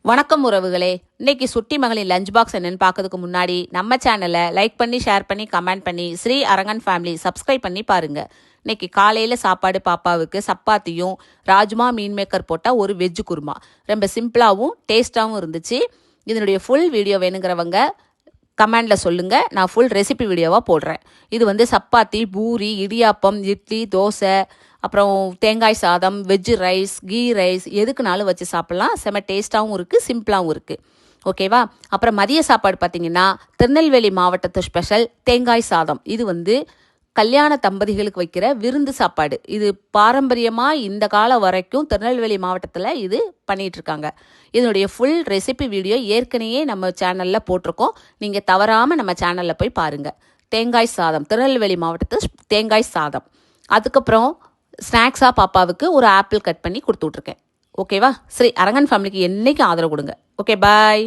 வணக்கம் உறவுகளே. இன்னைக்கு சுட்டி மகளின் லஞ்ச் பாக்ஸ் என்னன்னு பார்க்கறதுக்கு முன்னாடி நம்ம சேனலை லைக் பண்ணி, ஷேர் பண்ணி, கமெண்ட் பண்ணி ஸ்ரீ அரங்கன் ஃபேமிலி சப்ஸ்கிரைப் பண்ணி பாருங்க. இன்னைக்கு காலையில் சாப்பாடு பாப்பாவுக்கு சப்பாத்தியும் ராஜ்மா மீன் மேக்கர் போட்டால் ஒரு வெஜ்ஜு குருமா. ரொம்ப சிம்பிளாகவும் டேஸ்ட்டாகவும் இருந்துச்சு. இதனுடைய ஃபுல் வீடியோ வேணுங்கிறவங்க கமெண்டில் சொல்லுங்கள், நான் ஃபுல் ரெசிபி வீடியோவாக போடுறேன். இது சப்பாத்தி, பூரி, இடியாப்பம், இட்லி, தோசை, அப்புறம் தேங்காய் சாதம், வெஜ்ஜு ரைஸ், கீ ரைஸ் எதுக்குனாலும் வச்சு சாப்பிட்லாம். செம்ம டேஸ்ட்டாகவும் இருக்குது, சிம்பிளாகவும் இருக்குது. ஓகேவா? அப்புறம் மதிய சாப்பாடு பார்த்திங்கன்னா திருநெல்வேலி மாவட்டத்து ஸ்பெஷல் தேங்காய் சாதம். இது கல்யாண தம்பதிகளுக்கு வைக்கிற விருந்து சாப்பாடு. இது பாரம்பரியமாக இந்த காலம் வரைக்கும் திருநெல்வேலி மாவட்டத்தில் இது பண்ணிகிட்ருக்காங்க. இதனுடைய ஃபுல் ரெசிபி வீடியோ ஏற்கனவே நம்ம சேனலில் போட்டிருக்கோம். நீங்கள் தவறாமல் நம்ம சேனலில் போய் பாருங்கள். தேங்காய் சாதம், திருநெல்வேலி மாவட்டத்து தேங்காய் சாதம். அதுக்கப்புறம் ஸ்நாக்ஸாக பாப்பாவுக்கு ஒரு ஆப்பிள் கட் பண்ணி கொடுத்து விட்ருக்கேன். ஓகேவா? சரி, அரங்கன் ஃபேமிலிக்கு என்றைக்கும் ஆதரவு கொடுங்க. ஓகே, பாய்.